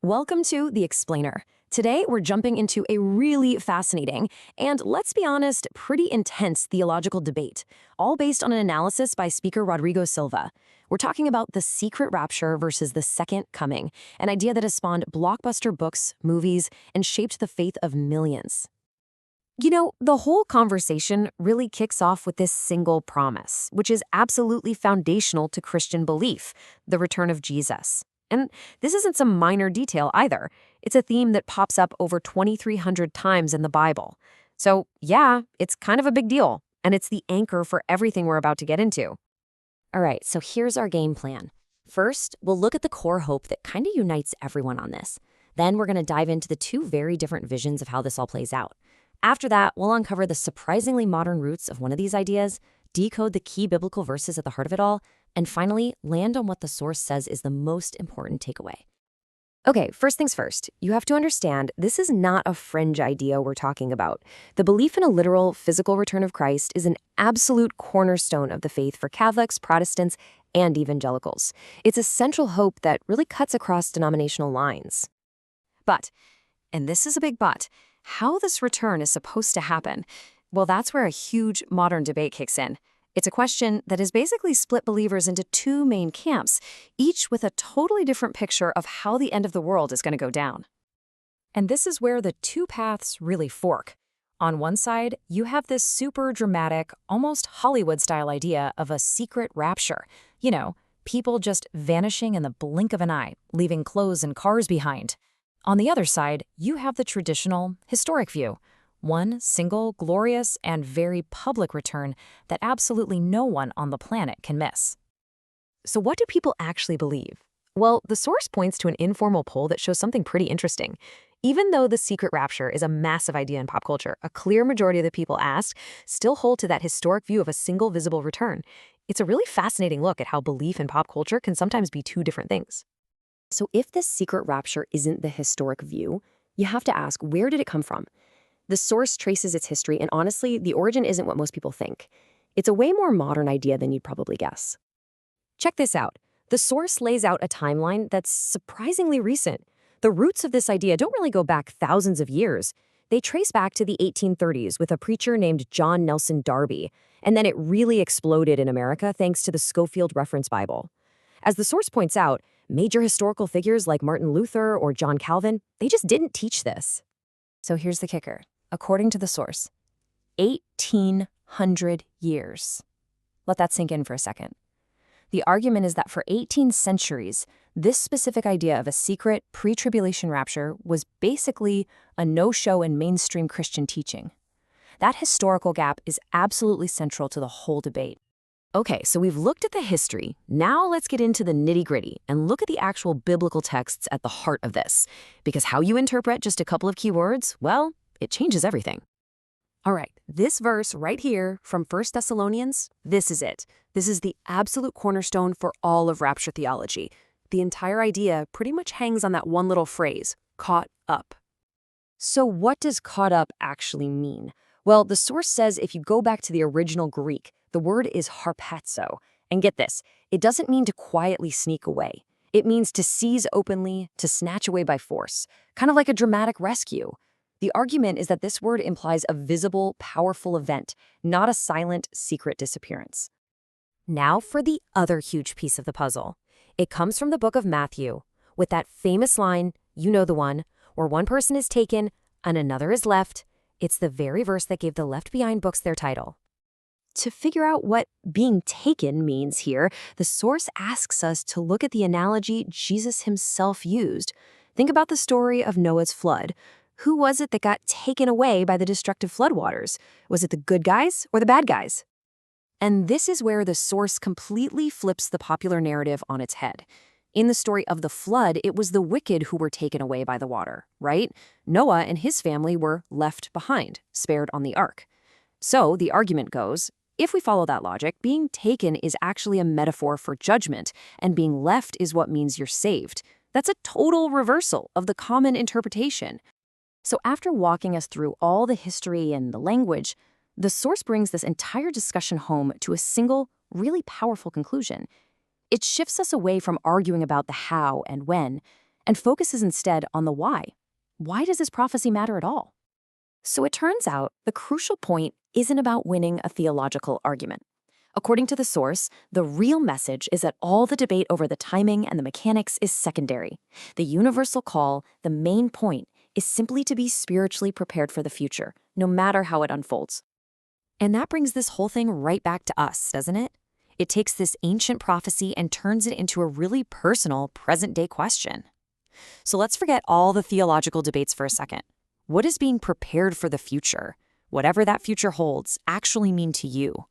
Welcome to The Explainer. Today, we're jumping into a really fascinating and, let's be honest, pretty intense theological debate, all based on an analysis by speaker Rodrigo Silva. We're talking about the secret rapture versus the second coming, an idea that has spawned blockbuster books, movies, and shaped the faith of millions. The whole conversation really kicks off with this single promise, which is absolutely foundational to Christian belief, the return of Jesus. And this isn't some minor detail either. It's a theme that pops up over 2,300 times in the Bible. So, yeah, it's kind of a big deal, and it's the anchor for everything we're about to get into. All right, so here's our game plan. First, we'll look at the core hope that kind of unites everyone on this. Then we're going to dive into the two very different visions of how this all plays out. After that, we'll uncover the surprisingly modern roots of one of these ideas, decode the key biblical verses at the heart of it all, and finally, land on what the source says is the most important takeaway. Okay, first things first, you have to understand this is not a fringe idea we're talking about. The belief in a literal, physical return of Christ is an absolute cornerstone of the faith for Catholics, Protestants, and evangelicals. It's a central hope that really cuts across denominational lines. But, and this is a big but, how this return is supposed to happen, well, that's where a huge modern debate kicks in. It's a question that has basically split believers into two main camps, each with a totally different picture of how the end of the world is going to go down. And this is where the two paths really fork. On one side, you have this super dramatic, almost Hollywood-style idea of a secret rapture. People just vanishing in the blink of an eye, leaving clothes and cars behind. On the other side, you have the traditional, historic view. One single, glorious, and very public return that absolutely no one on the planet can miss. So what do people actually believe? Well, the source points to an informal poll that shows something pretty interesting. Even though the secret rapture is a massive idea in pop culture, a clear majority of the people asked still hold to that historic view of a single visible return. It's a really fascinating look at how belief in pop culture can sometimes be two different things. So if this secret rapture isn't the historic view, you have to ask, where did it come from? The source traces its history, and honestly, the origin isn't what most people think. It's a way more modern idea than you'd probably guess. Check this out. The source lays out a timeline that's surprisingly recent. The roots of this idea don't really go back thousands of years. They trace back to the 1830s with a preacher named John Nelson Darby, and then it really exploded in America thanks to the Scofield Reference Bible. As the source points out, major historical figures like Martin Luther or John Calvin, they just didn't teach this. So here's the kicker. According to the source, 1,800 years. Let that sink in for a second. The argument is that for 18 centuries, this specific idea of a secret pre-tribulation rapture was basically a no-show in mainstream Christian teaching. That historical gap is absolutely central to the whole debate. Okay, so we've looked at the history. Now let's get into the nitty-gritty and look at the actual biblical texts at the heart of this. Because how you interpret just a couple of key words, well, it changes everything. All right, this verse right here from 1 Thessalonians, this is it. This is the absolute cornerstone for all of rapture theology. The entire idea pretty much hangs on that one little phrase, caught up. So what does caught up actually mean? Well, the source says if you go back to the original Greek, the word is harpazo. And get this, it doesn't mean to quietly sneak away. It means to seize openly, to snatch away by force, kind of like a dramatic rescue. The argument is that this word implies a visible, powerful event, not a silent, secret disappearance. Now for the other huge piece of the puzzle. It comes from the book of Matthew, with that famous line, you know the one, where one person is taken and another is left. It's the very verse that gave the Left Behind books their title. To figure out what being taken means here, the source asks us to look at the analogy Jesus himself used. Think about the story of Noah's flood. Who was it that got taken away by the destructive floodwaters? Was it the good guys or the bad guys? And this is where the source completely flips the popular narrative on its head. In the story of the flood, it was the wicked who were taken away by the water, right? Noah and his family were left behind, spared on the ark. So the argument goes, if we follow that logic, being taken is actually a metaphor for judgment, and being left is what means you're saved. That's a total reversal of the common interpretation. So after walking us through all the history and the language, the source brings this entire discussion home to a single, really powerful conclusion. It shifts us away from arguing about the how and when and focuses instead on the why. Why does this prophecy matter at all? So it turns out the crucial point isn't about winning a theological argument. According to the source, the real message is that all the debate over the timing and the mechanics is secondary. The universal call, the main point, is simply to be spiritually prepared for the future, no matter how it unfolds. And that brings this whole thing right back to us, doesn't it? It takes this ancient prophecy and turns it into a really personal, present-day question. So let's forget all the theological debates for a second. What does being prepared for the future, whatever that future holds, actually mean to you?